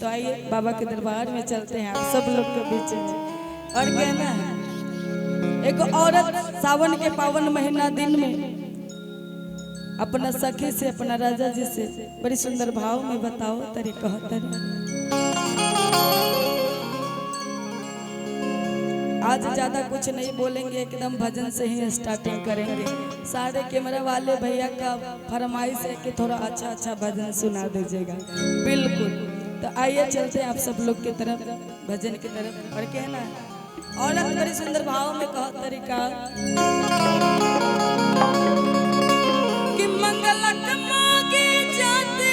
तो आइए बाबा के दरबार में चलते हैं आप सब लोग के बीच में। और कहना है एक औरत सावन के पावन महीना दिन में अपना सखी से अपना राजा जी से बड़ी सुंदर भाव में बताओ तरीका आज ज्यादा कुछ नहीं बोलेंगे, एकदम भजन से ही स्टार्टिंग करेंगे। सारे कैमरा वाले भैया का फरमाइश है कि थोड़ा अच्छा अच्छा भजन सुना दीजिएगा। बिल्कुल, तो आइए चलते हैं आप सब लोग की तरफ, भजन की तरफ। और कहना है औरत बड़ी सुंदर भाव में कहा तरीका कि मंगलक मांगे जाते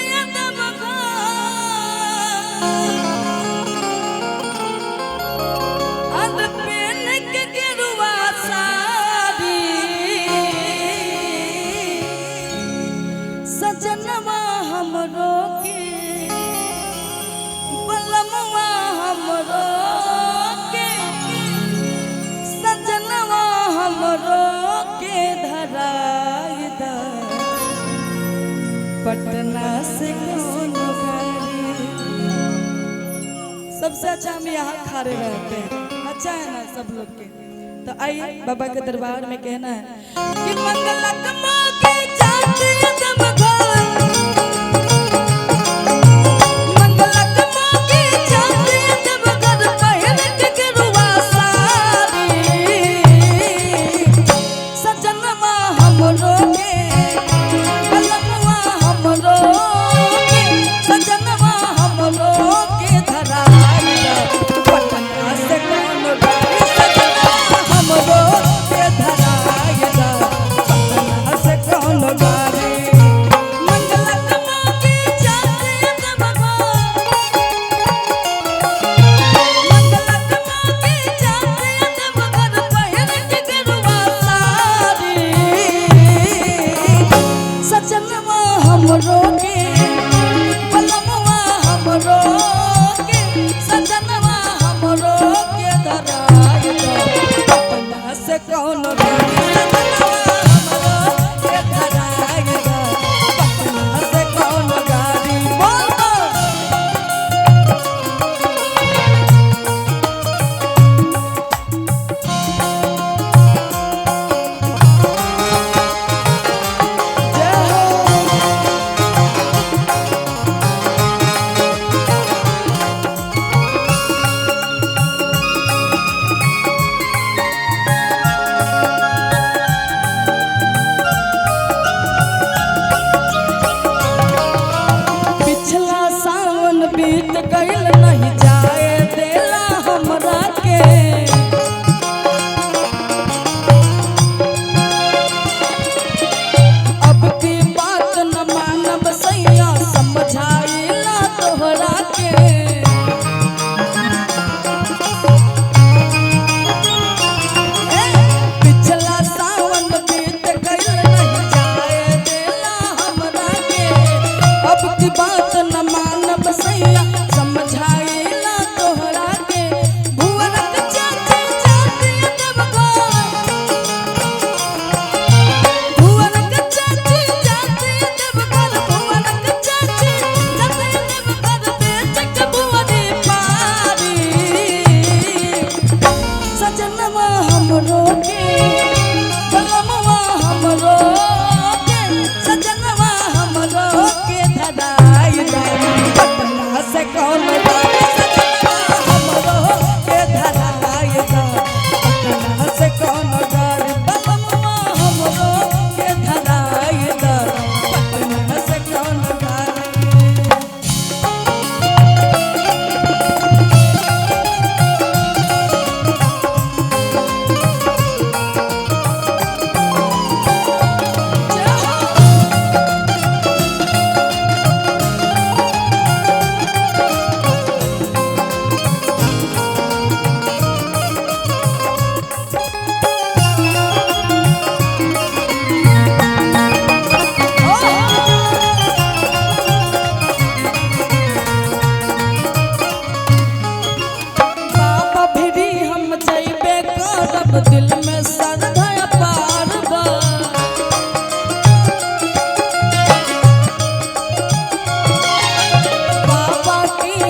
सजनवा हमरो के बलमवा हमरो के सजनवा हमरो के धराई दा पटना से कौन गाड़ी। सबसे अच्छा हम यहाँ खड़े रहते हैं, अच्छा है ना सब लोग के। तो आइए बाबा के दरबार में कहना है कि मंगलक मांगे जाते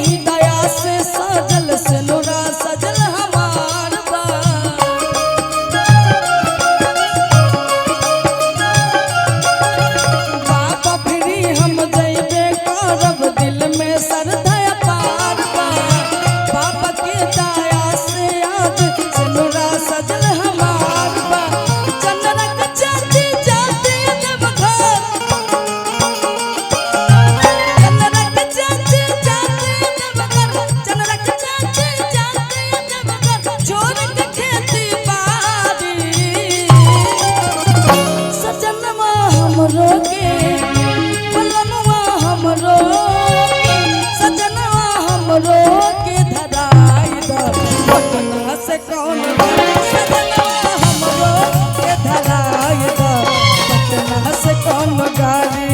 ही हमरो के धराई द पटना से कौन सजना हमरो के धराई द पटना से कौन गाड़ी।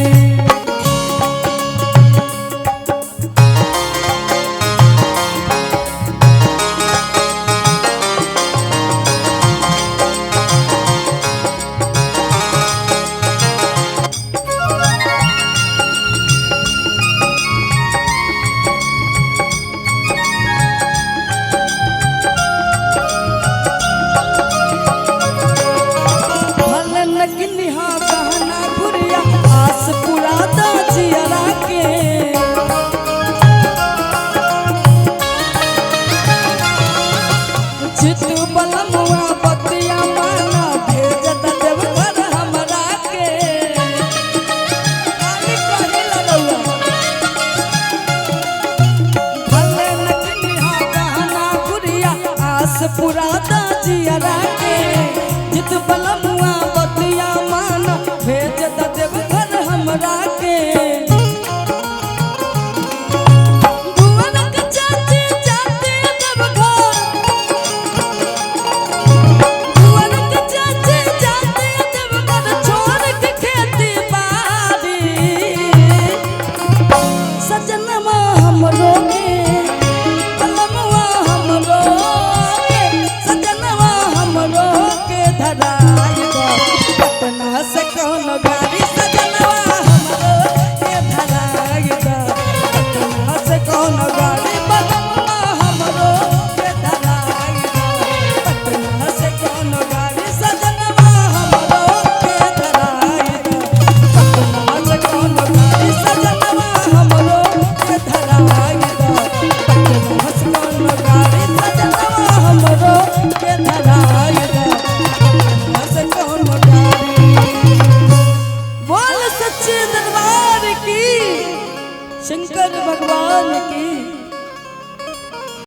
पूरा